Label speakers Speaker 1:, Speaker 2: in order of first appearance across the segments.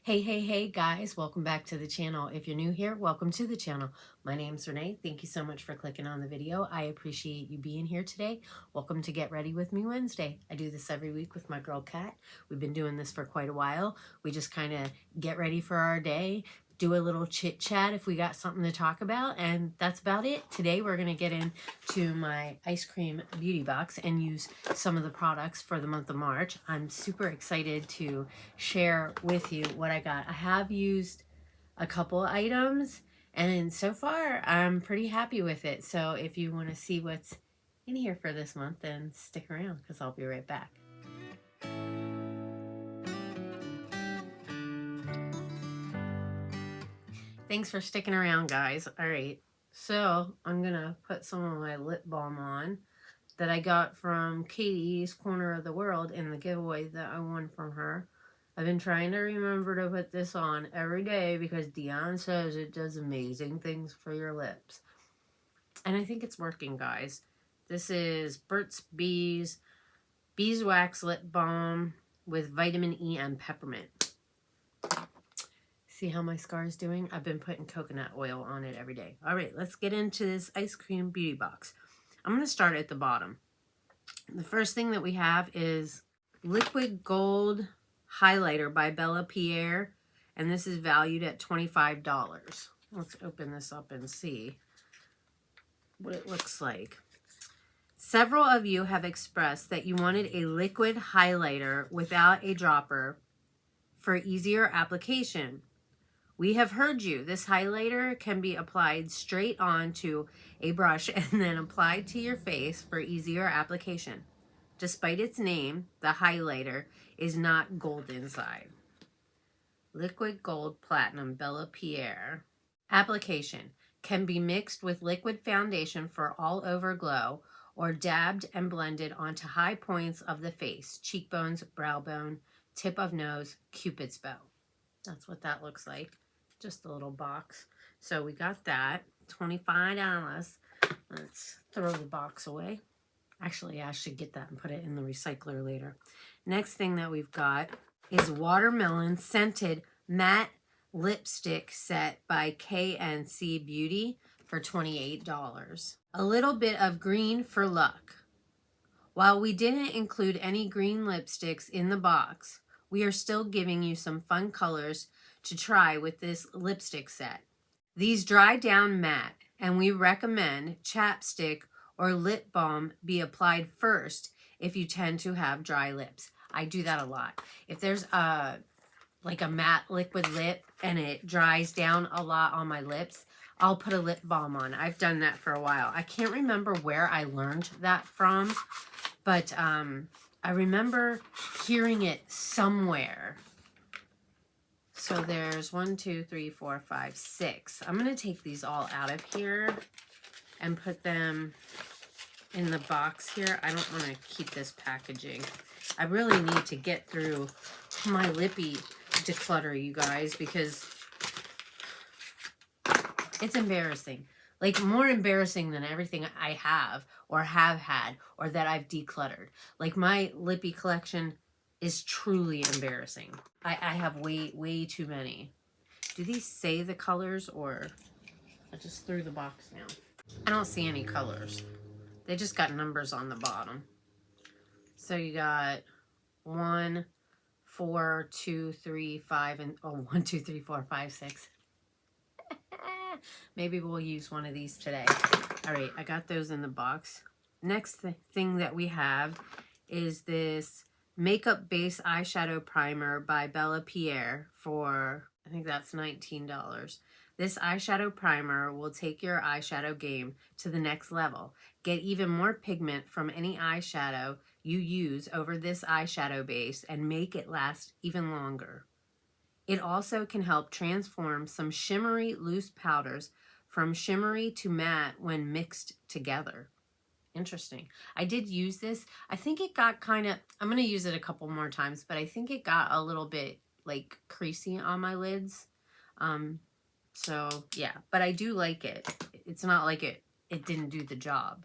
Speaker 1: Hey guys, welcome back to the channel. If you're new here, welcome to the channel. My name's Renee. Thank you so much for clicking on the video. I appreciate you being here today. Welcome to Get Ready With Me Wednesday. I do this every week with my girl Kat. We've been doing this for quite a while. We just kind of get ready for our day, do a little chit chat if we got something to talk about, and that's about it. Today we're going to get into my ice cream beauty box and use some of the products for the month of March. I'm super excited to share with you what I got. I have used a couple items and so far I'm pretty happy with it. So if you want to see what's in here for this month, then stick around because I'll be right back. Thanks for sticking around, guys. All right, so I'm gonna put some of my lip balm on that I got from Katie's Corner of the World in the giveaway that I won from her. I've been trying to remember to put this on every day because Dion says it does amazing things for your lips. And I think it's working, guys. This is Burt's Bees Beeswax Lip Balm with vitamin E and peppermint. See how my scar is doing? I've been putting coconut oil on it every day. All right, let's get into this ice cream beauty box. I'm going to start at the bottom. The first thing that we have is Liquid Gold Highlighter by Bella Pierre, and this is valued at $25. Let's open this up and see what it looks like. Several of you have expressed that you wanted a liquid highlighter without a dropper for easier application. We have heard you. This highlighter can be applied straight onto a brush and then applied to your face for easier application. Despite its name, the highlighter is not gold inside. Liquid Gold Platinum Bella Pierre. Application can be mixed with liquid foundation for all over glow or dabbed and blended onto high points of the face, cheekbones, brow bone, tip of nose, Cupid's bow. That's what that looks like. Just a little box. So we got that, $25. Let's throw the box away. Actually, I should get that and put it in the recycler later. Next thing that we've got is Watermelon Scented Matte Lipstick Set by KNC Beauty for $28. A little bit of green for luck. While we didn't include any green lipsticks in the box, we are still giving you some fun colors to try with this lipstick set. These dry down matte, and we recommend chapstick or lip balm be applied first if you tend to have dry lips. I do that a lot. If there's like a matte liquid lip and it dries down a lot on my lips, I'll put a lip balm on. I've done that for a while. I can't remember where I learned that from, but I remember hearing it somewhere. So there's 1, 2, 3, 4, 5, 6. I'm going to take these all out of here and put them in the box here. I don't want to keep this packaging. I really need to get through my lippy declutter, you guys, because it's embarrassing. Like, more embarrassing than everything I have or have had or that I've decluttered. Like, my lippy collection is truly embarrassing. I have way too many. Do these say the colors, or I just threw the box now? I don't see any colors. They just got numbers on the bottom. So you got 1, 4, 2, 3, 5, and 1, 2, 3, 4, 5, 6. Maybe we'll use one of these today. All right, I got those in the box. Next thing that we have is this Makeup Base Eyeshadow Primer by Bella Pierre for, I think that's $19. This eyeshadow primer will take your eyeshadow game to the next level. Get even more pigment from any eyeshadow you use over this eyeshadow base and make it last even longer. It also can help transform some shimmery loose powders from shimmery to matte when mixed together. Interesting. I did use this. I think it got kind of, I'm going to use it a couple more times, but I think it got a little bit like creasy on my lids. So yeah, but I do like it. It's not like it didn't do the job.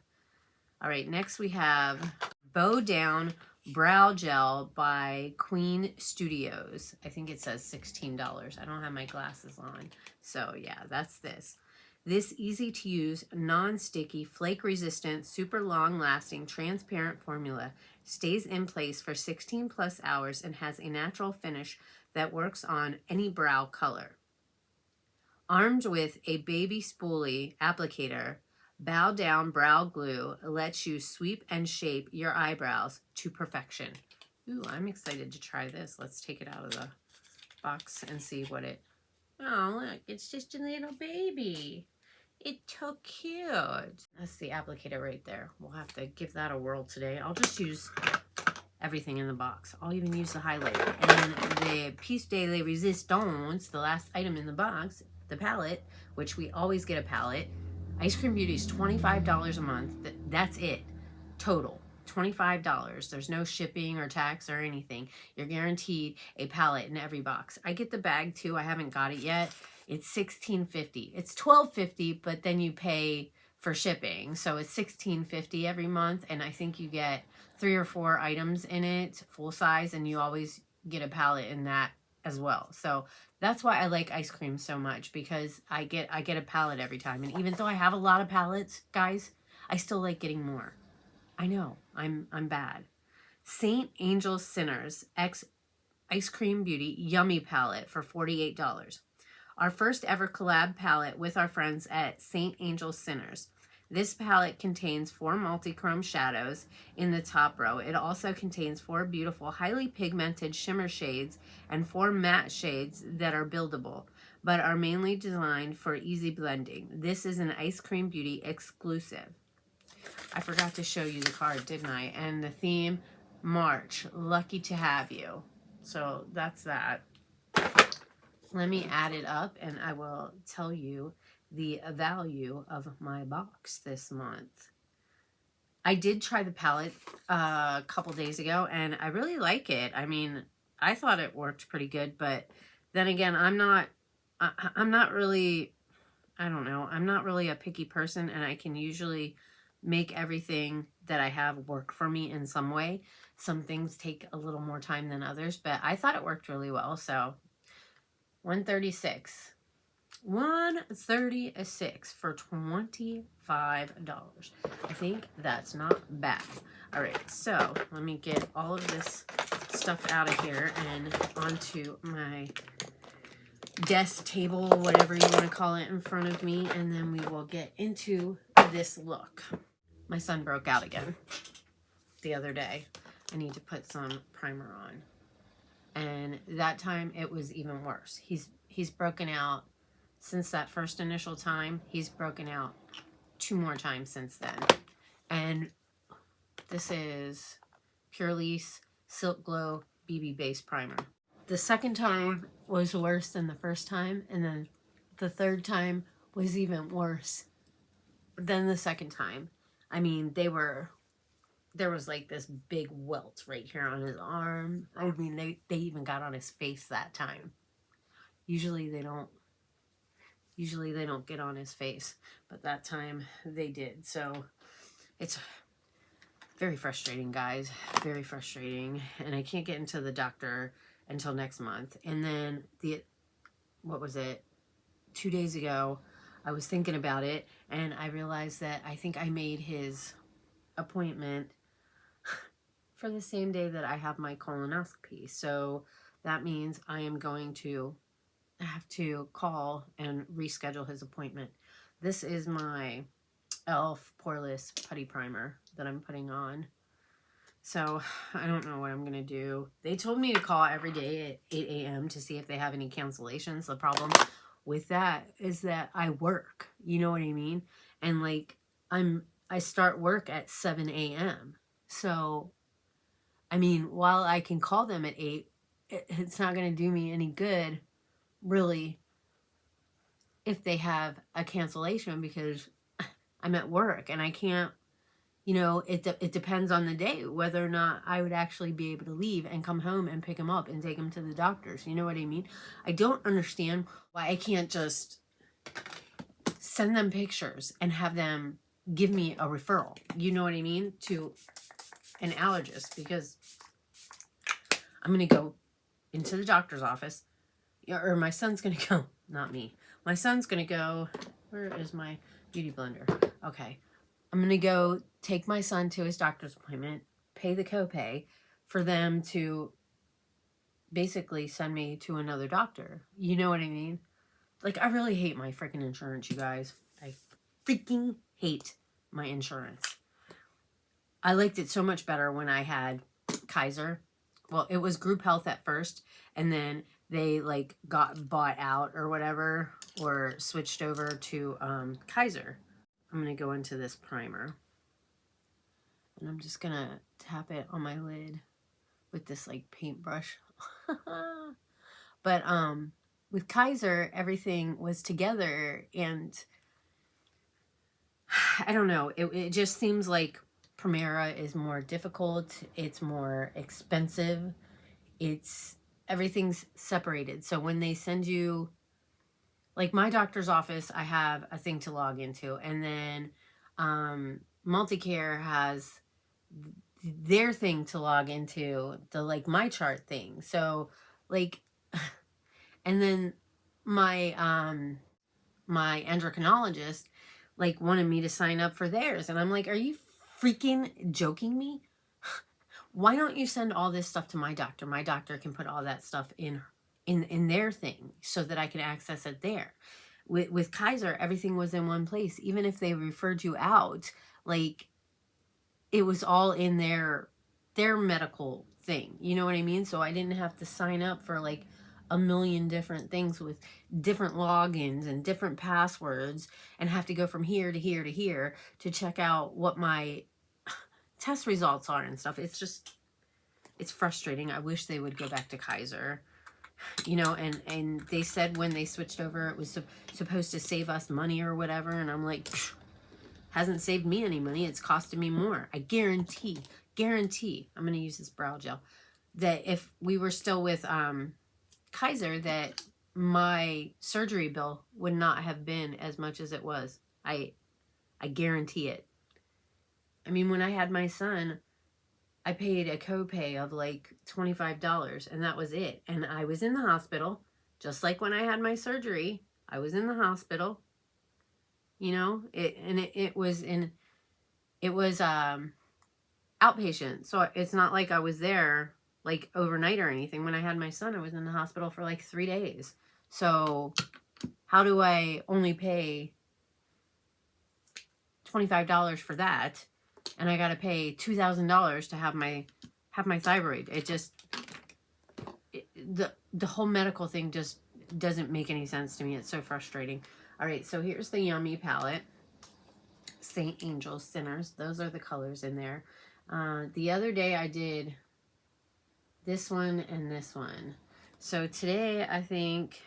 Speaker 1: All right, next we have Bow Down Brow Gel by Queen Studios. I think it says $16. I don't have my glasses on. So yeah, that's this. This easy-to-use, non-sticky, flake-resistant, super long-lasting, transparent formula stays in place for 16 plus hours and has a natural finish that works on any brow color. Armed with a baby spoolie applicator, Bow Down Brow Glue lets you sweep and shape your eyebrows to perfection. Ooh, I'm excited to try this. Let's take it out of the box and see what it... Oh, look, it's just a little baby. It's so cute. That's the applicator right there. We'll have to give that a whirl today. I'll just use everything in the box. I'll even use the highlighter. And the piece de resistance, the last item in the box, the palette, which we always get a palette. Ice Cream Beauty is $25 a month. That's it. Total. $25. There's no shipping or tax or anything. You're guaranteed a palette in every box. I get the bag too. I haven't got it yet. It's $16.50. It's $12.50, but then you pay for shipping. So it's $16.50 every month, and I think you get 3 or 4 items in it, full size, and you always get a palette in that as well. So that's why I like Ice Cream so much, because I get a palette every time. And even though I have a lot of palettes, guys, I still like getting more. I know, I'm bad. St. Angel Sinners X Ice Cream Beauty Yummy Palette for $48. Our first ever collab palette with our friends at St. Angel Sinners. This palette contains 4 multi-chrome shadows in the top row. It also contains 4 beautiful, highly pigmented shimmer shades and 4 matte shades that are buildable, but are mainly designed for easy blending. This is an Ice Cream Beauty exclusive. I forgot to show you the card, didn't I? And the theme, March, lucky to have you. So that's that. Let me add it up and I will tell you the value of my box this month. I did try the palette a couple days ago and I really like it. I mean, I thought it worked pretty good, but then again, I'm not really, I don't know, I'm not really a picky person, and I can usually make everything that I have work for me in some way. Some things take a little more time than others, but I thought it worked really well. So $136 for $25. I think that's not bad. All right, so let me get all of this stuff out of here and onto my desk, table, whatever you want to call it, in front of me, and then we will get into this look. My son broke out again the other day. I need to put some primer on. And that time it was even worse. He's broken out since that first initial time. He's broken out 2 more times since then. And this is Purely's Silk Glow BB Base Primer. The second time was worse than the first time, and then the third time was even worse than the second time. I mean, there was like this big welt right here on his arm. I mean, they even got on his face that time. Usually they don't get on his face, but that time they did. So it's very frustrating, guys. Very frustrating. And I can't get into the doctor until next month. And then what was it? 2 days ago, I was thinking about it and I realized that I think I made his appointment for the same day that I have my colonoscopy. So that means I am going to have to call and reschedule his appointment. This is my e.l.f. Poreless Putty Primer that I'm putting on. So I don't know what I'm going to do. They told me to call every day at 8 a.m. to see if they have any cancellations. The problem with that is that I work. You know what I mean? And like I start work at 7 a.m. So, I mean, while I can call them at 8, it's not going to do me any good, really, if they have a cancellation, because I'm at work and I can't, you know, it depends on the day whether or not I would actually be able to leave and come home and pick him up and take him to the doctors. You know what I mean? I don't understand why I can't just send them pictures and have them give me a referral. You know what I mean? To an allergist, because I'm going to go into the doctor's office, or my son's going to go, not me. My son's going to go, where is my beauty blender? Okay. I'm going to go take my son to his doctor's appointment, pay the copay for them to basically send me to another doctor. You know what I mean? Like, I really hate my freaking insurance, you guys. I freaking hate my insurance. I liked it so much better when I had Kaiser. Well, it was Group Health at first, and then they like got bought out or whatever, or switched over to Kaiser. I'm going to go into this primer, and I'm just going to tap it on my lid with this like paintbrush. But with Kaiser, everything was together, and I don't know, it just seems like Primera is more difficult, it's more expensive, everything's separated. So when they send you, like my doctor's office, I have a thing to log into, and then Multicare has their thing to log into, the like my chart thing. So like, and then my my endocrinologist like wanted me to sign up for theirs, and I'm like, are you freaking joking me? Why don't you send all this stuff to my doctor? My doctor can put all that stuff in their thing so that I can access it there. With Kaiser, everything was in one place. Even if they referred you out, like it was all in their medical thing. You know what I mean? So I didn't have to sign up for like a million different things with different logins and different passwords and have to go from here to here to here to check out what my test results are and stuff. It's just, it's frustrating. I wish they would go back to Kaiser, you know, and they said when they switched over, it was supposed to save us money or whatever. And I'm like, hasn't saved me any money. It's costing me more. I guarantee, I'm going to use this brow gel, that if we were still with Kaiser, that my surgery bill would not have been as much as it was. I guarantee it. I mean, when I had my son, I paid a copay of like $25, and that was it. And I was in the hospital, just like when I had my surgery. I was in the hospital, you know, it was outpatient. So it's not like I was there like overnight or anything. When I had my son, I was in the hospital for like 3 days. So how do I only pay $25 for that, and I got to pay $2,000 to have my thyroid? It just, the whole medical thing just doesn't make any sense to me. It's so frustrating. All right, so here's the Yummy palette. Saint Angels, Sinners. Those are the colors in there. The other day I did this one and this one. So today I think,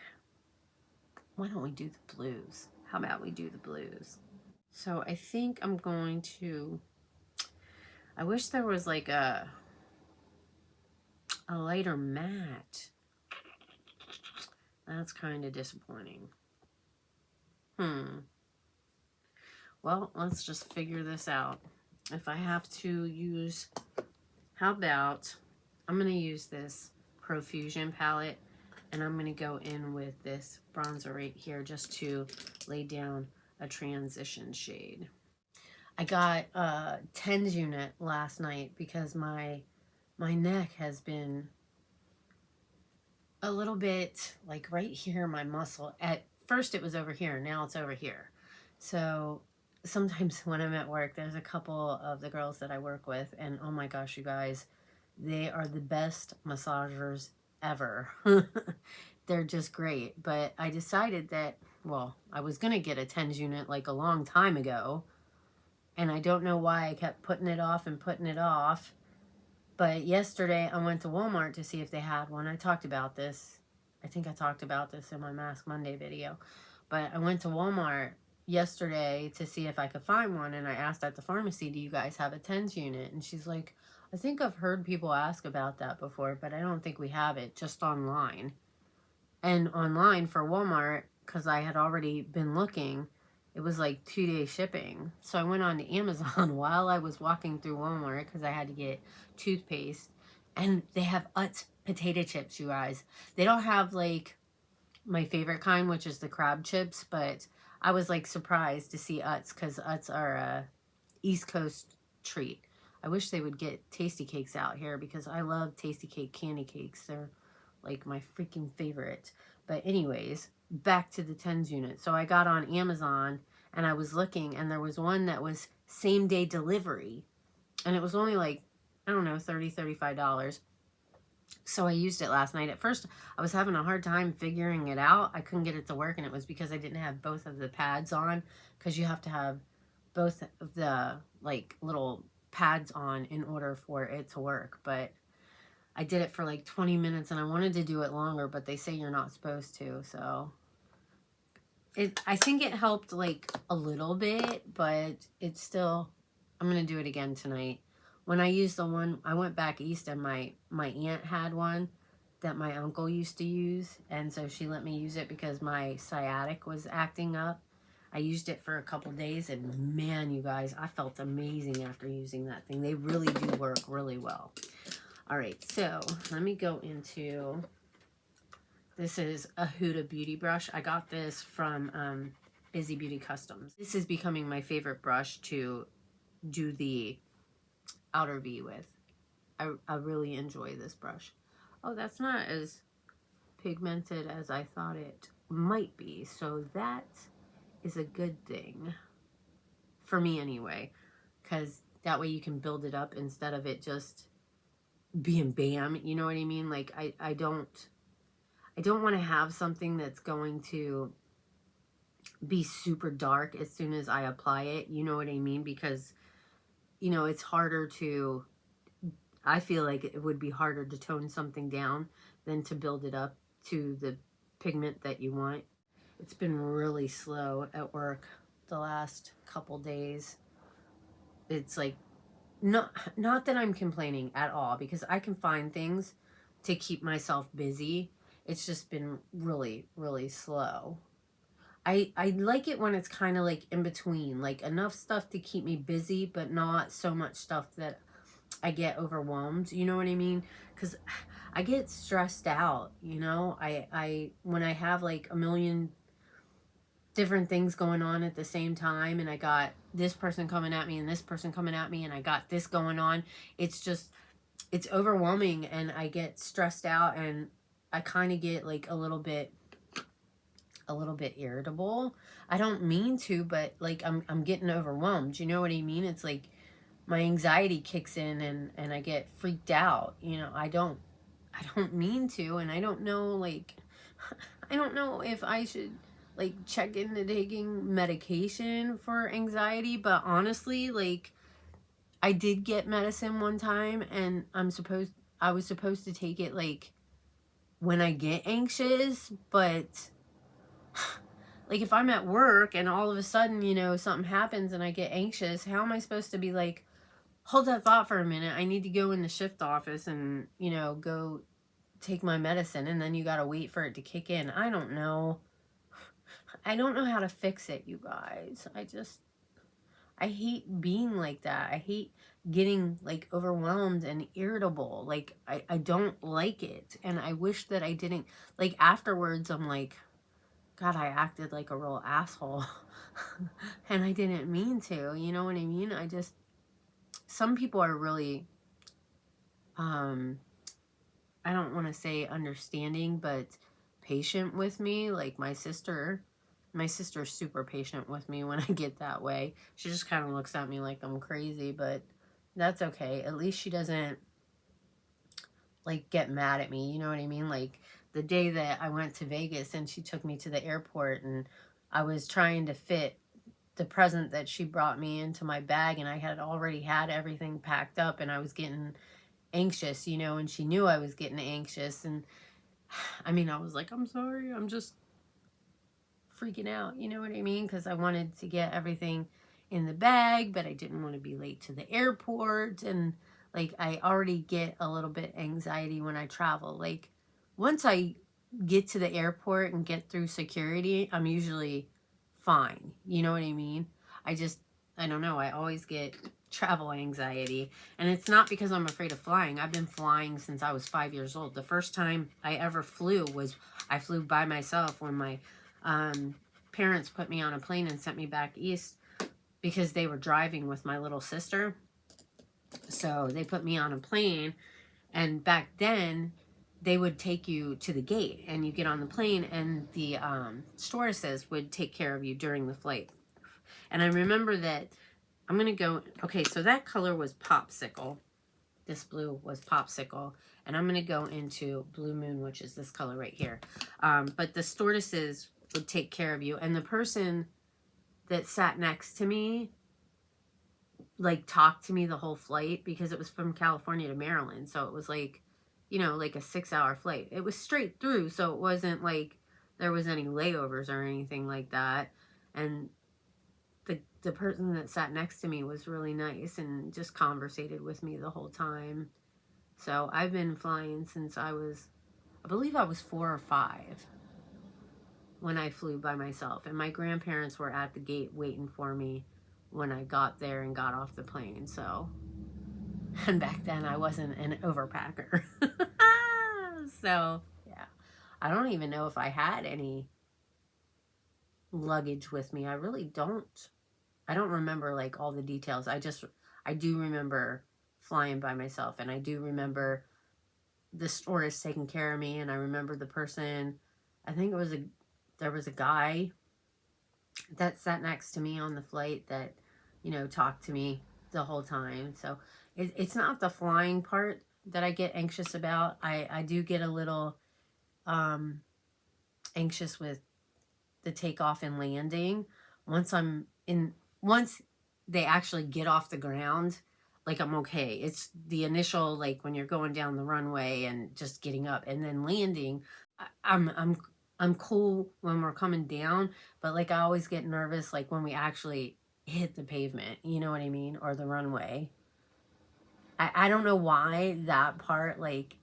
Speaker 1: why don't we do the blues? How about we do the blues? So I think I'm going to, I wish there was like a lighter matte. That's kind of disappointing. Well, let's just figure this out. If I have to use, how about, I'm going to use this Profusion palette, and I'm going to go in with this bronzer right here just to lay down a transition shade. I got a TENS unit last night because my neck has been a little bit like right here, my muscle. At first it was over here, now it's over here. So sometimes when I'm at work, there's a couple of the girls that I work with, and oh my gosh, you guys, they are the best massagers ever. They're just great. But I decided that, well, I was going to get a TENS unit like a long time ago, and I don't know why I kept putting it off and putting it off. But yesterday I went to Walmart to see if they had one. I talked about this. I think I talked about this in my Mask Monday video. But I went to Walmart yesterday to see if I could find one, and I asked at the pharmacy, do you guys have a TENS unit? And she's like, I think I've heard people ask about that before, but I don't think we have it, just online. And online for Walmart, because I had already been looking, it was like 2-day shipping. So I went on to Amazon while I was walking through Walmart because I had to get toothpaste. And they have Utz potato chips, you guys. They don't have like my favorite kind, which is the crab chips, but I was like surprised to see Utz, because Utz are a East Coast treat. I wish they would get Tasty Cakes out here, because I love Tasty Cake candy cakes. They're like my freaking favorite. But anyways, back to the Tens unit. So I got on Amazon and I was looking, and there was one that was same day delivery, and it was only like, I don't know, $30, $35. So I used it last night. At first, I was having a hard time figuring it out. I couldn't get it to work, and it was because I didn't have both of the pads on, because you have to have both of the like little pads on in order for it to work. But I did it for like 20 minutes, and I wanted to do it longer, but they say you're not supposed to. So I think it helped like a little bit, but it's still, I'm going to do it again tonight. When I used the one, I went back east, and my aunt had one that my uncle used to use, and so she let me use it because my sciatic was acting up. I used it for a couple days, and man, you guys, I felt amazing after using that thing. They really do work really well. All right, so let me go into, this is a Huda Beauty brush. I got this from Bizy Beauty Customs. This is becoming my favorite brush to do the outer V with. I really enjoy this brush. Oh, that's not as pigmented as I thought it might be, so that is a good thing for me anyway, because that way you can build it up instead of it just being bam, you know what I mean? Like I don't want to have something that's going to be super dark as soon as I apply it, you know what I mean? Because, you know, it's harder to, I feel like it would be harder to tone something down than to build it up to the pigment that you want. It's been really slow at work the last couple days. It's like, not that I'm complaining at all, because I can find things to keep myself busy. It's just been really, really slow. I like it when it's kind of like in between, like enough stuff to keep me busy, but not so much stuff that I get overwhelmed, you know what I mean? Because I get stressed out, you know? When I have like a million different things going on at the same time, and I got this person coming at me and this person coming at me, and I got this going on, it's just, it's overwhelming, and I get stressed out, and I kind of get like a little bit irritable. I don't mean to, but like I'm getting overwhelmed, you know what I mean? It's like my anxiety kicks in, and I get freaked out, you know. I don't mean to, and I don't know, like, I don't know if I should like check into taking medication for anxiety, but honestly, like, I did get medicine one time, and I was supposed to take it like when I get anxious, but like if I'm at work and all of a sudden, you know, something happens and I get anxious, how am I supposed to be like, hold that thought for a minute, I need to go in the shift office and, you know, go take my medicine, and then you gotta wait for it to kick in? I don't know. I don't know how to fix it, you guys. I hate being like that. I hate getting like overwhelmed and irritable. Like I don't like it, and I wish that I didn't. Like afterwards, I'm like, God, I acted like a real asshole. And I didn't mean to, you know what I mean? Some people are really, I don't want to say understanding, but patient with me. Like my sister's super patient with me when I get that way. She just kind of looks at me like I'm crazy, but that's okay. At least she doesn't like get mad at me, you know what I mean? Like the day that I went to Vegas and she took me to the airport, and I was trying to fit the present that she brought me into my bag, and I had already had everything packed up, and I was getting anxious, you know, and she knew I was getting anxious, and I mean, I was like, I'm sorry, I'm just freaking out, you know what I mean? Because I wanted to get everything in the bag, but I didn't want to be late to the airport, and like I already get a little bit anxiety when I travel. Like once I get to the airport and get through security, I'm usually fine, you know what I mean? I don't know, I always get travel anxiety. And it's not because I'm afraid of flying. I've been flying since I was 5 years old. The first time I ever flew was I flew by myself when my parents put me on a plane and sent me back east because they were driving with my little sister. So they put me on a plane, and back then they would take you to the gate and you get on the plane, and the stewardesses would take care of you during the flight. And I remember that I'm going to go, okay, so that color was Popsicle. This blue was Popsicle. And I'm going to go into Blue Moon, which is this color right here. But the stewardesses would take care of you. And the person that sat next to me, like, talked to me the whole flight, because it was from California to Maryland. So it was like, you know, like a 6-hour flight. It was straight through, so it wasn't like there was any layovers or anything like that. And the person that sat next to me was really nice and just conversated with me the whole time. So I've been flying since I believe I was 4 or 5 when I flew by myself. And my grandparents were at the gate waiting for me when I got there and got off the plane. So, and back then I wasn't an overpacker. So, yeah. I don't even know if I had any luggage with me. I really don't. I don't remember like all the details. I do remember flying by myself, and I do remember the stewardess taking care of me, and I remember the person, I think there was a guy that sat next to me on the flight that, you know, talked to me the whole time. So it's not the flying part that I get anxious about. I do get a little anxious with the takeoff and landing. Once they actually get off the ground, like, I'm okay. It's the initial, like, when you're going down the runway and just getting up and then landing, I'm cool when we're coming down, but like I always get nervous like when we actually hit the pavement, you know what I mean, or the runway. I don't know why that part like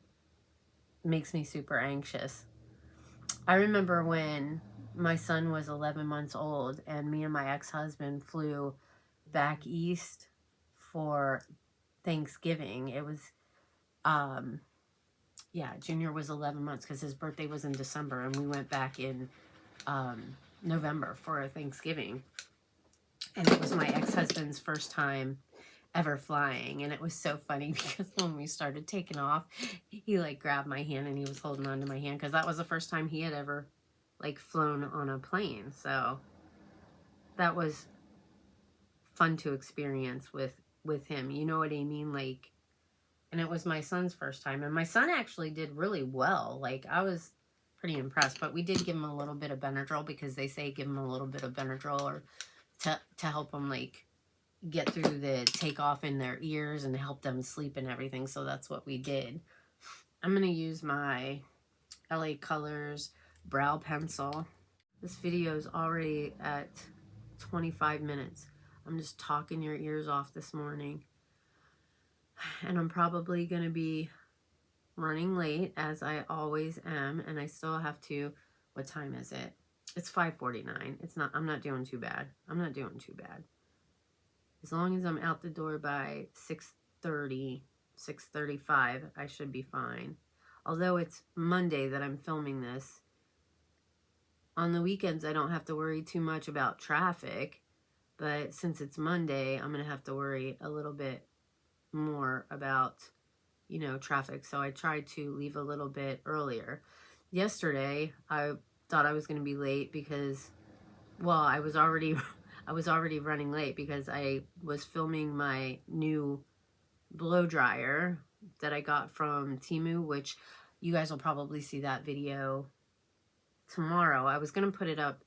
Speaker 1: makes me super anxious. I remember when my son was 11 months old and me and my ex-husband flew back east for Thanksgiving. It was, yeah, Junior was 11 months because his birthday was in December, and we went back in November for Thanksgiving. And it was my ex-husband's first time ever flying, and it was so funny because when we started taking off, he like grabbed my hand and he was holding on to my hand because that was the first time he had ever like flown on a plane. So that was fun to experience with him, you know what I mean? Like, and it was my son's first time, and my son actually did really well. Like, I was pretty impressed, but we did give him a little bit of Benadryl because they say give him a little bit of Benadryl or to help them like get through the takeoff in their ears and help them sleep and everything. So that's what we did. I'm going to use my LA Colors brow pencil. This video is already at 25 minutes. I'm just talking your ears off this morning. And I'm probably going to be running late, as I always am. And I still have to, what time is it? It's 5:49. I'm not doing too bad. I'm not doing too bad. As long as I'm out the door by 6:30, 6:35, I should be fine. Although it's Monday that I'm filming this. On the weekends, I don't have to worry too much about traffic. But since it's Monday, I'm going to have to worry a little bit more about, you know, traffic. So I tried to leave a little bit earlier. Yesterday, I thought I was going to be late because, well, I was already running late because I was filming my new blow dryer that I got from Temu, which you guys will probably see that video tomorrow. I was going to put it up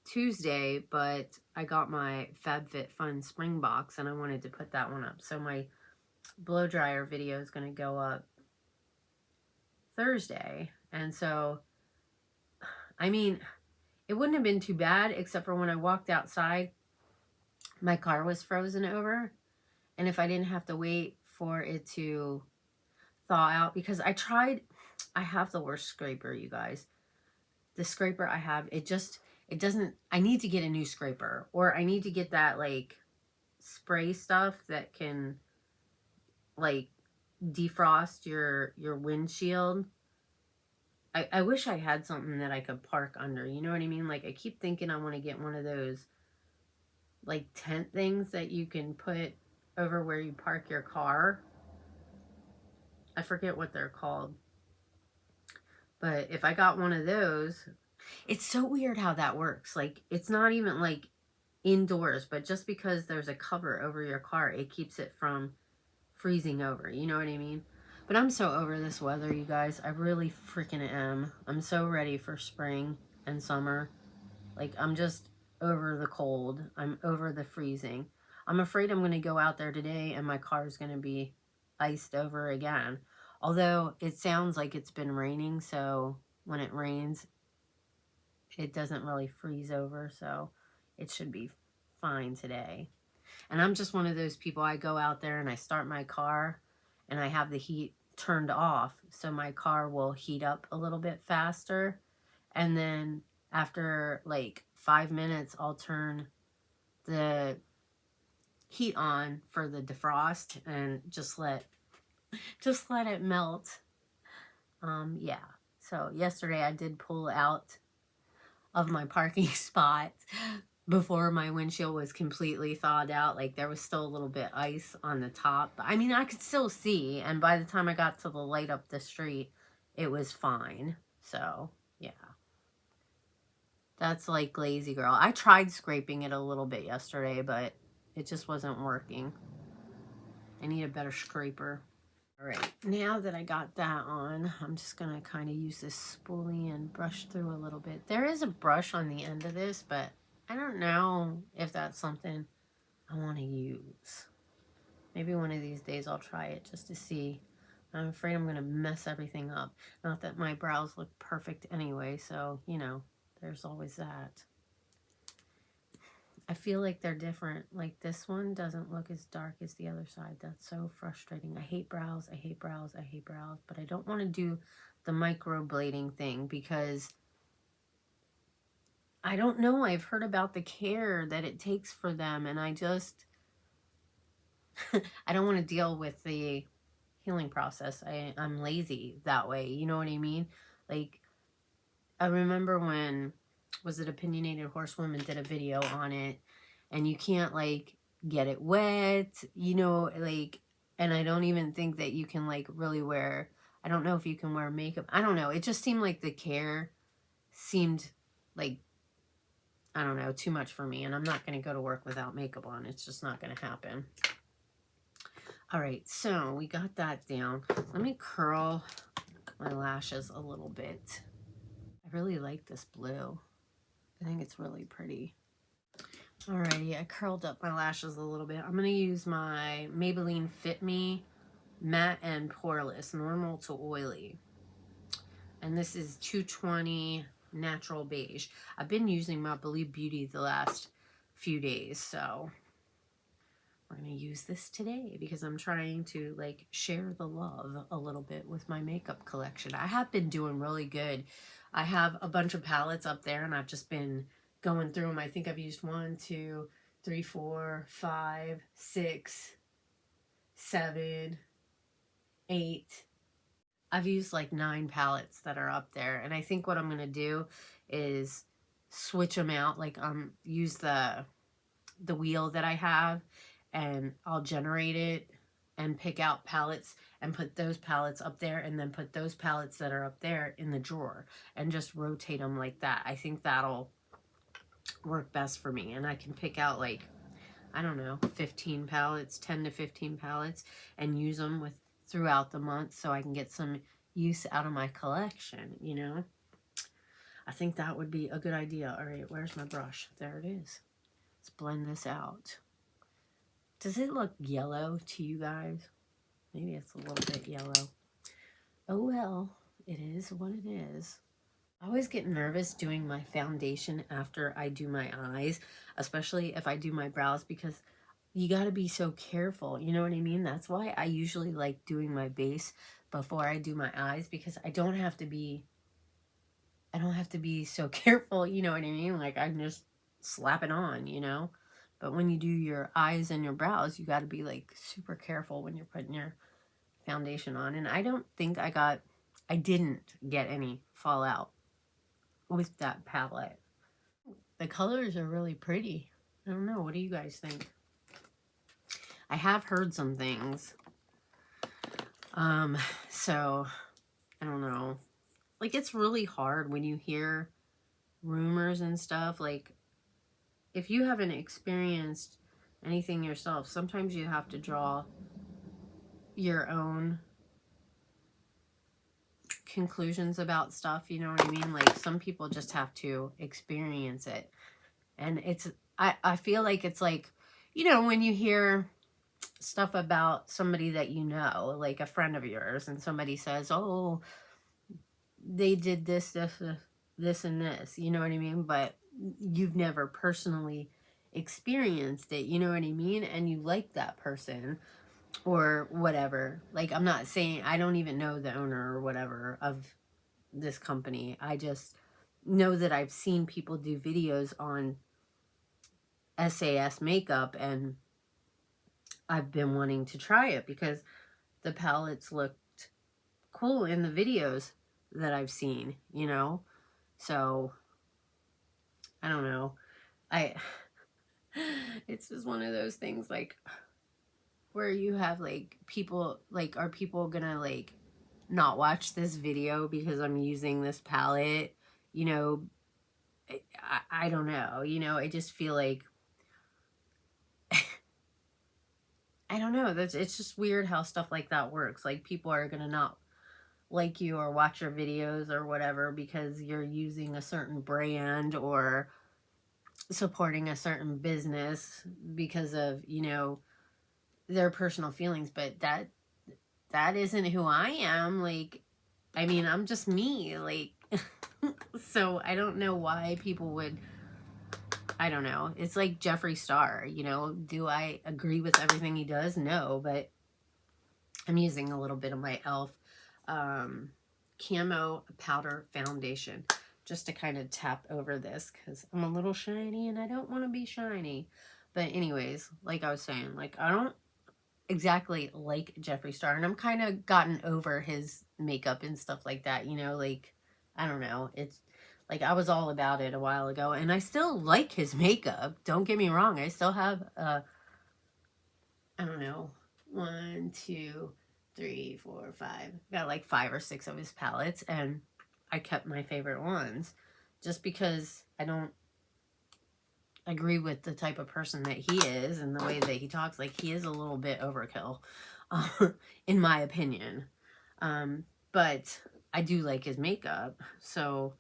Speaker 1: Tuesday, but I got my FabFitFun spring box and I wanted to put that one up. So my blow dryer video is going to go up Thursday. And so, I mean, it wouldn't have been too bad, except for when I walked outside, my car was frozen over. And if I didn't have to wait for it to thaw out, because I have the worst scraper, you guys. The scraper I have, it doesn't, I need to get a new scraper, or I need to get that, like, spray stuff that can like defrost your windshield. I wish I had something that I could park under, you know what I mean? Like, I keep thinking I want to get one of those like tent things that you can put over where you park your car. I forget what they're called. But if I got one of those, it's so weird how that works. Like, it's not even like indoors, but just because there's a cover over your car, it keeps it from freezing over. You know what I mean? But I'm so over this weather, you guys. I really freaking am. I'm so ready for spring and summer. Like, I'm just over the cold. I'm over the freezing. I'm afraid I'm going to go out there today and my car is going to be iced over again. Although it sounds like it's been raining, so when it rains, it doesn't really freeze over, so it should be fine today. And I'm just one of those people, I go out there and I start my car and I have the heat turned off, so my car will heat up a little bit faster. And then after like 5 minutes, I'll turn the heat on for the defrost and just let it melt. Yeah. So yesterday I did pull out of my parking spot before my windshield was completely thawed out. Like, there was still a little bit ice on the top. I mean, I could still see, and by the time I got to the light up the street, it was fine. So, yeah. That's like lazy girl. I tried scraping it a little bit yesterday, but it just wasn't working. I need a better scraper. All right, now that I got that on, I'm just going to kind of use this spoolie and brush through a little bit. There is a brush on the end of this, but I don't know if that's something I want to use. Maybe one of these days I'll try it just to see. I'm afraid I'm going to mess everything up. Not that my brows look perfect anyway, so, you know, there's always that. I feel like they're different. Like, this one doesn't look as dark as the other side. That's so frustrating. I hate brows. I hate brows. I hate brows. But I don't want to do the microblading thing because I don't know. I've heard about the care that it takes for them. And I just, I don't want to deal with the healing process. I'm lazy that way. You know what I mean? Like, I remember when, was it Opinionated Horsewoman did a video on it, and you can't like get it wet, you know, like, and I don't even think that you can like really wear, I don't know if you can wear makeup. I don't know. It just seemed like the care seemed like, I don't know, too much for me, and I'm not going to go to work without makeup on. It's just not going to happen. All right, so we got that down. Let me curl my lashes a little bit. I really like this blue. I think it's really pretty. Alrighty, I curled up my lashes a little bit. I'm going to use my Maybelline Fit Me Matte and Poreless, normal to oily. And this is 220 Natural Beige. I've been using my Believe Beauty the last few days, so we're going to use this today because I'm trying to like share the love a little bit with my makeup collection. I have been doing really good. I have a bunch of palettes up there and I've just been going through them. I think I've used 1, 2, 3, 4, 5, 6, 7, 8. I've used like 9 palettes that are up there. And I think what I'm going to do is switch them out. Like use the wheel that I have and I'll generate it and pick out palettes and put those palettes up there and then put those palettes that are up there in the drawer and just rotate them like that. I think that'll work best for me. And I can pick out like, I don't know, 15 palettes, 10 to 15 palettes and use them with throughout the month so I can get some use out of my collection, you know? I think that would be a good idea. All right, where's my brush? There it is. Let's blend this out. Does it look yellow to you guys? Maybe it's a little bit yellow. Oh well, it is what it is. I always get nervous doing my foundation after I do my eyes, especially if I do my brows, because you got to be so careful. You know what I mean? That's why I usually like doing my base before I do my eyes, because I don't have to be so careful. You know what I mean? Like, I can just slap it on, you know? But when you do your eyes and your brows, you got to be like super careful when you're putting your foundation on. And I don't think I didn't get any fallout with that palette. The colors are really pretty. I don't know. What do you guys think? I have heard some things. So I don't know. Like, it's really hard when you hear rumors and stuff. Like, if you haven't experienced anything yourself, sometimes you have to draw your own conclusions about stuff, you know what I mean? Like, some people just have to experience it. And it's, I feel like it's like, you know, when you hear stuff about somebody that you know, like a friend of yours, and somebody says, oh, they did this, and this, you know what I mean? But you've never personally experienced it, you know what I mean? And you like that person or whatever. Like, I'm not saying, I don't even know the owner or whatever of this company. I just know that I've seen people do videos on SAS makeup, and I've been wanting to try it because the palettes looked cool in the videos that I've seen, you know? So, I don't know. It's just one of those things, like, where you have, like, people, like, are people gonna, like, not watch this video because I'm using this palette? You know, I don't know. You know, I just feel like, I don't know. It's just weird how stuff like that works. Like, people are gonna not like you or watch your videos or whatever because you're using a certain brand or supporting a certain business because of, you know, their personal feelings. But that isn't who I am. Like, I mean, I'm just me. Like, so I don't know why people would, I don't know. It's like Jeffree Star, you know. Do I agree with everything he does? No, but I'm using a little bit of my e.l.f. Camo powder foundation just to kind of tap over this because I'm a little shiny and I don't want to be shiny. But anyways, like I was saying, like, I don't exactly like Jeffree Star, and I'm kind of gotten over his makeup and stuff like that, you know. Like, I don't know, it's like I was all about it a while ago, and I still like his makeup, don't get me wrong. I still have I don't know, 1, 2, 3, 4, 5, got like 5 or 6 of his palettes, and I kept my favorite ones just because I don't agree with the type of person that he is and the way that he talks. Like, he is a little bit overkill, in my opinion. But I do like his makeup. So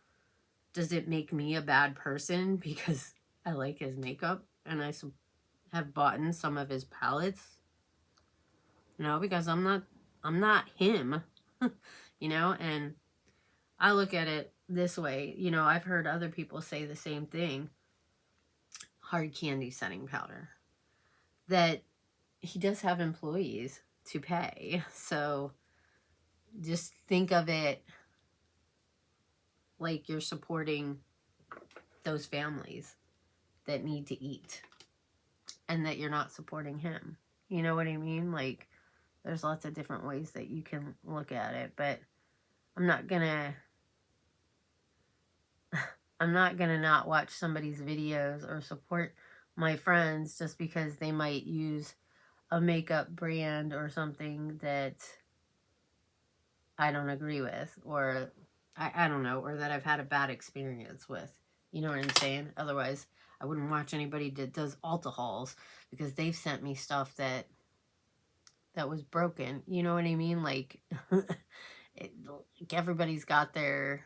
Speaker 1: does it make me a bad person because I like his makeup and I have bought some of his palettes? No, because I'm not him, you know. And I look at it this way, you know. I've heard other people say the same thing. Hard candy setting powder, that he does have employees to pay. So just think of it like you're supporting those families that need to eat and that you're not supporting him. You know what I mean? Like, there's lots of different ways that you can look at it, but I'm not gonna not watch somebody's videos or support my friends just because they might use a makeup brand or something that I don't agree with, or I don't know, or that I've had a bad experience with. You know what I'm saying? Otherwise, I wouldn't watch anybody that does Ulta hauls because they've sent me stuff that was broken. You know what I mean? Like, like, everybody's got their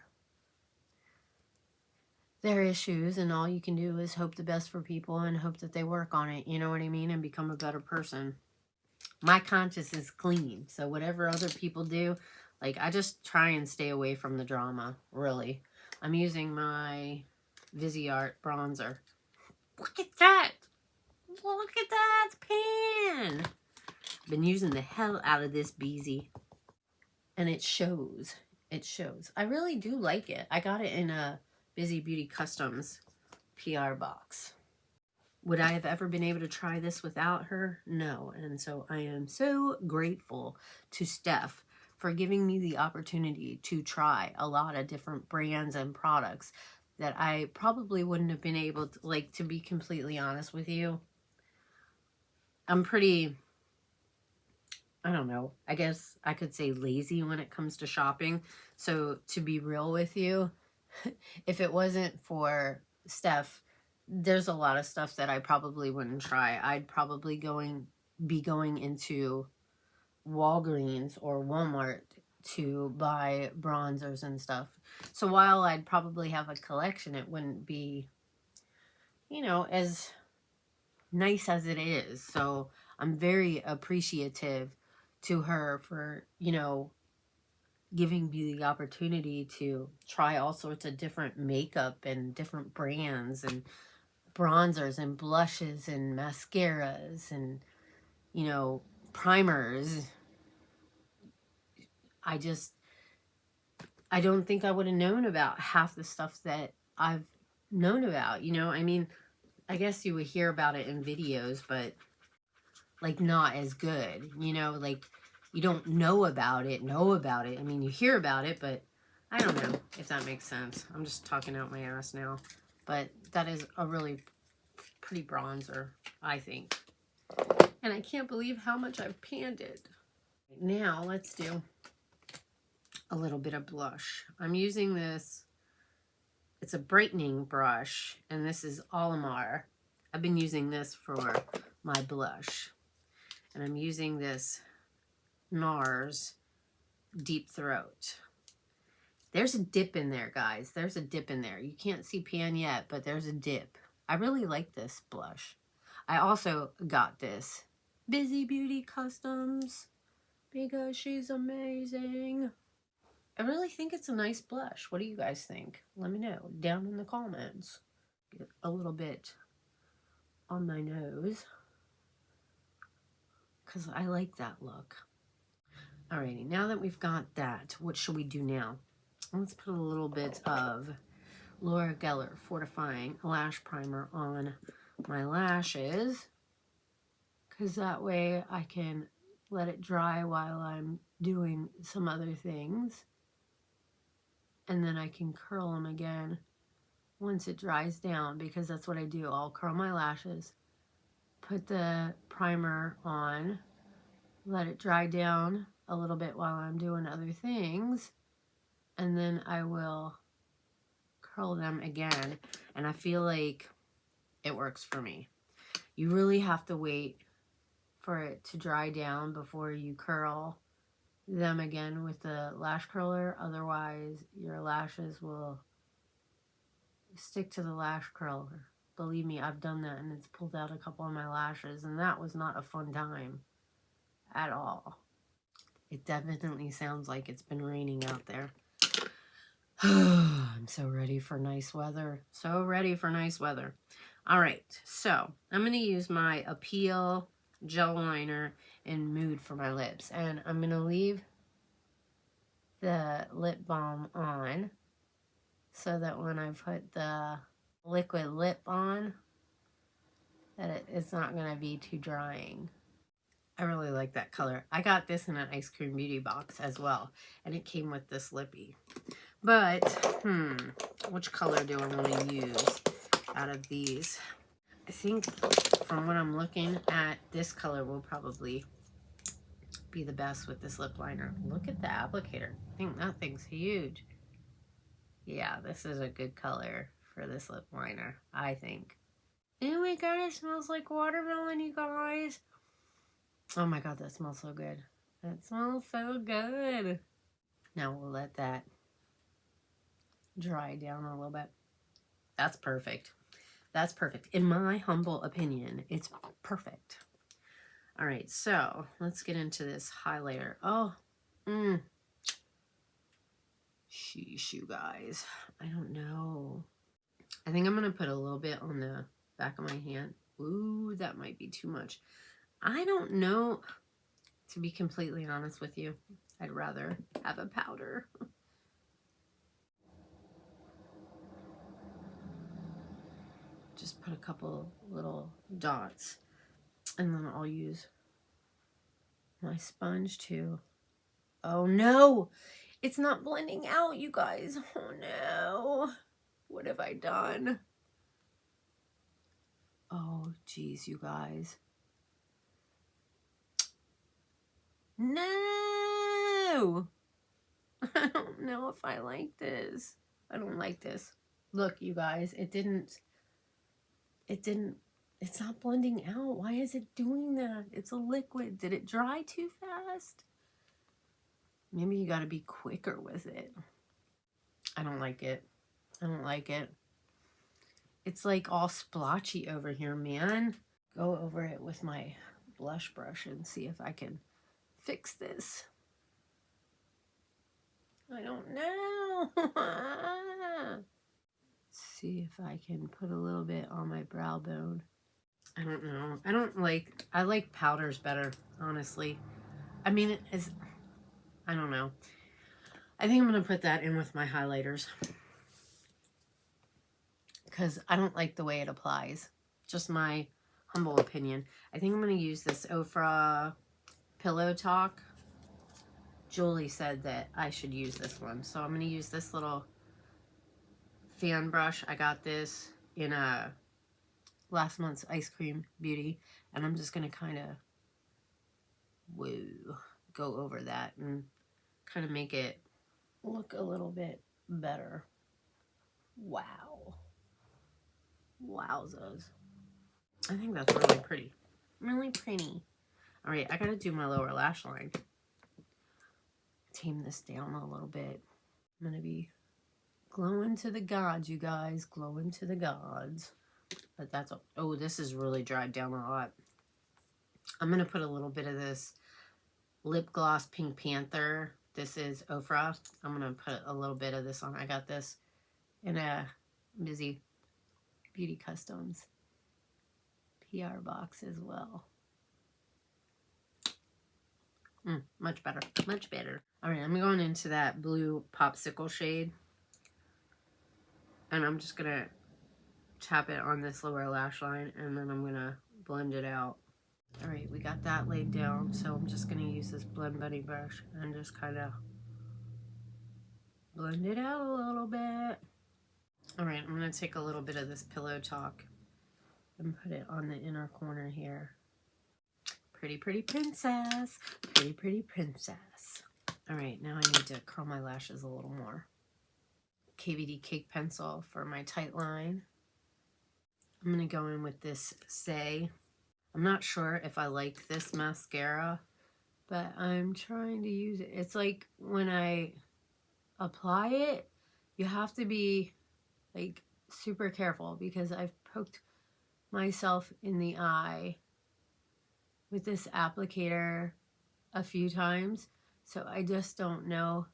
Speaker 1: issues, and all you can do is hope the best for people and hope that they work on it, you know what I mean, and become a better person. My conscience is clean, so whatever other people do, like, I just try and stay away from the drama, really. I'm using my Bizy Art bronzer. Look at that! Look at that pan! I've been using the hell out of this Bizy, and it shows. It shows. I really do like it. I got it in a Bizy Beauty Customs PR box. Would I have ever been able to try this without her? No. And so I am so grateful to Steph for giving me the opportunity to try a lot of different brands and products that I probably wouldn't have been able to, like, to be completely honest with you. I'm pretty, I don't know, I guess I could say lazy when it comes to shopping. So to be real with you, if it wasn't for Steph, there's a lot of stuff that I probably wouldn't try. I'd probably be going into Walgreens or Walmart to buy bronzers and stuff. So while I'd probably have a collection, it wouldn't be, you know, as nice as it is. So I'm very appreciative to her for, you know, giving me the opportunity to try all sorts of different makeup and different brands and bronzers and blushes and mascaras and, you know, primers. I don't think I would have known about half the stuff that I've known about, you know. I mean, I guess you would hear about it in videos, but like not as good, you know, like you don't know about it. I mean, you hear about it, but I don't know if that makes sense. I'm just talking out my ass now, but that is a really pretty bronzer, I think. And I can't believe how much I've panned it. Now let's do a little bit of blush. I'm using this, it's a brightening brush, and this is Olimar. I've been using this for my blush. And I'm using this NARS Deep Throat. There's a dip in there, guys. There's a dip in there. You can't see pan yet, but there's a dip. I really like this blush. I also got this Bizy Beauty Customs because she's amazing. I really think it's a nice blush. What do you guys think? Let me know down in the comments. Get a little bit on my nose because I like that look. Alrighty, now that we've got that, what should we do now? Let's put a little bit of Laura Geller Fortifying Lash Primer on my lashes, because that way I can let it dry while I'm doing some other things, and then I can curl them again once it dries down, because that's what I do. I'll curl my lashes, put the primer on, let it dry down a little bit while I'm doing other things, and then I will curl them again. And I feel like it works for me. You really have to wait for it to dry down before you curl them again with the lash curler. Otherwise, your lashes will stick to the lash curler. Believe me, I've done that, and it's pulled out a couple of my lashes, and that was not a fun time at all. It definitely sounds like it's been raining out there. I'm so ready for nice weather. So ready for nice weather. All right, so I'm going to use my Appeal gel liner in Mood for my lips. And I'm going to leave the lip balm on so that when I put the liquid lip on, that it's not going to be too drying. I really like that color. I got this in an Ice Cream Beauty box as well, and it came with this lippy. But, which color do I want to use out of these? I think from what I'm looking at, this color will probably be the best with this lip liner. Look at the applicator. I think that thing's huge. Yeah, this is a good color for this lip liner, I think. Oh my god, it smells like watermelon, you guys. Oh my god, that smells so good. That smells so good. Now we'll let that dry down a little bit. That's perfect. That's perfect. In my humble opinion, it's perfect. All right, so let's get into this highlighter. Oh, sheesh, you guys. I don't know. I think I'm going to put a little bit on the back of my hand. Ooh, that might be too much. I don't know. To be completely honest with you, I'd rather have a powder. just put a couple little dots, and then I'll use my sponge to, oh no, it's not blending out, you guys. Oh no, what have I done? Oh geez, you guys. No, I don't know if I like this. I don't like this. Look, you guys, it's not blending out. Why is it doing that? It's a liquid. Did it dry too fast? Maybe you got to be quicker with it. I don't like it. I don't like it. It's like all splotchy over here, man. Go over it with my blush brush and see if I can fix this. I don't know. Let's see if I can put a little bit on my brow bone. I don't know. I like powders better, honestly. I mean, I don't know. I think I'm going to put that in with my highlighters, because I don't like the way it applies. Just my humble opinion. I think I'm going to use this Ofra Pillow Talk. Julie said that I should use this one. So I'm going to use this little fan brush. I got this in last month's Ice Cream Beauty. And I'm just going to kind of go over that and kind of make it look a little bit better. Wow. Wowzers. I think that's really pretty. Really pretty. All right, I got to do my lower lash line. Tame this down a little bit. I'm going to be glowing to the gods, you guys. Glowing to the gods. But that's, oh, this is really dried down a lot. I'm going to put a little bit of this lip gloss Pink Panther. This is Ofra. I'm going to put a little bit of this on. I got this in a Bizy Beauty Customs PR box as well. Much better. Much better. All right, I'm going into that blue popsicle shade. And I'm just going to tap it on this lower lash line. And then I'm going to blend it out. All right, we got that laid down. So I'm just going to use this Blend Buddy brush and just kind of blend it out a little bit. All right, I'm going to take a little bit of this Pillow Talk and put it on the inner corner here. Pretty, pretty princess. Pretty, pretty princess. All right, now I need to curl my lashes a little more. KVD Cake Pencil for my tight line. I'm going to go in with this Say. I'm not sure if I like this mascara, but I'm trying to use it. It's like when I apply it, you have to be like super careful, because I've poked myself in the eye with this applicator a few times, so I just don't know.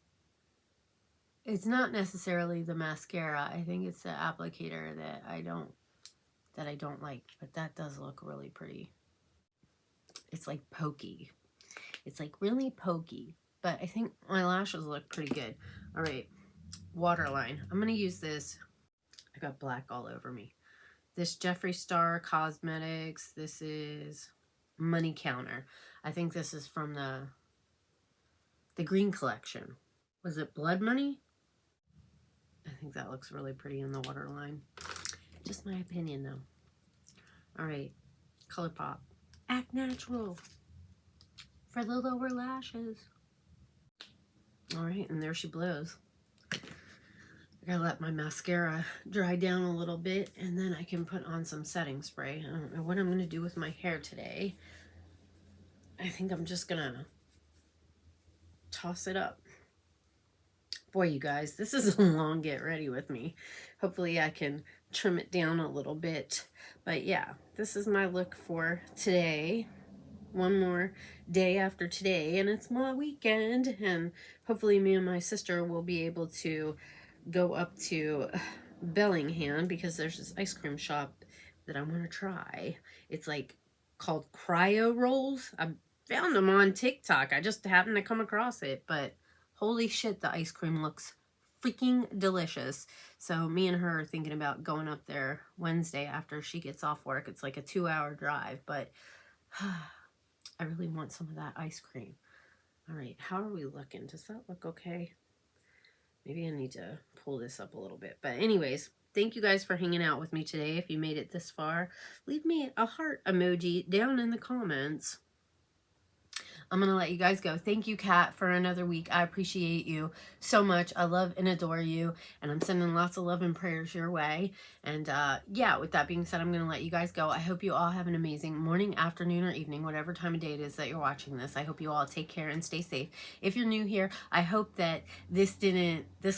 Speaker 1: It's not necessarily the mascara. I think it's the applicator that I don't like, but that does look really pretty. It's like pokey. It's like really pokey, but I think my lashes look pretty good. All right, waterline. I'm gonna use this. I got black all over me. This Jeffree Star Cosmetics. This is Money Counter. I think this is from the green collection. Was it Blood Money? I think that looks really pretty in the waterline. Just my opinion, though. All right, ColourPop. Act Natural for the lower lashes. All right, and there she blows. I gotta let my mascara dry down a little bit, and then I can put on some setting spray. I don't know what I'm gonna do with my hair today. I think I'm just gonna toss it up. Boy, you guys, this is a long get ready with me. Hopefully I can trim it down a little bit. But yeah, this is my look for today. One more day after today, and it's my weekend. And hopefully me and my sister will be able to go up to Bellingham, because there's this ice cream shop that I want to try. It's like called Cryo Rolls. I found them on TikTok. I just happened to come across it, but holy shit, the ice cream looks freaking delicious. So me and her are thinking about going up there Wednesday after she gets off work. It's like a 2-hour drive, but I really want some of that ice cream. All right, how are we looking? Does that look okay? Maybe I need to pull this up a little bit. But anyways, thank you guys for hanging out with me today. If you made it this far, leave me a heart emoji down in the comments. I'm going to let you guys go. Thank you, Kat, for another week. I appreciate you so much. I love and adore you, and I'm sending lots of love and prayers your way. And yeah, with that being said, I'm going to let you guys go. I hope you all have an amazing morning, afternoon, or evening, whatever time of day it is that you're watching this. I hope you all take care and stay safe. If you're new here, I hope that this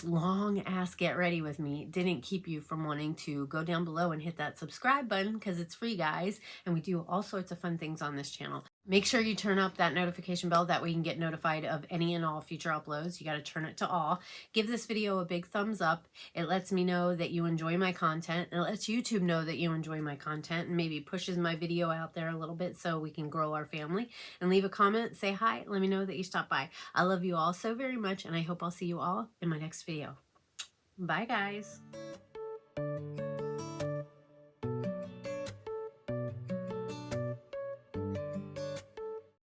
Speaker 1: long ass get ready with me didn't keep you from wanting to go down below and hit that subscribe button, because it's free, guys, and we do all sorts of fun things on this channel. Make sure you turn up that notification bell, that way you can get notified of any and all future uploads. You got to turn it to all. Give this video a big thumbs up. It lets me know that you enjoy my content. It lets YouTube know that you enjoy my content, and maybe pushes my video out there a little bit so we can grow our family. And leave a comment, say hi, let me know that you stopped by. I love you all so very much, and I hope I'll see you all in my next video. Bye, guys.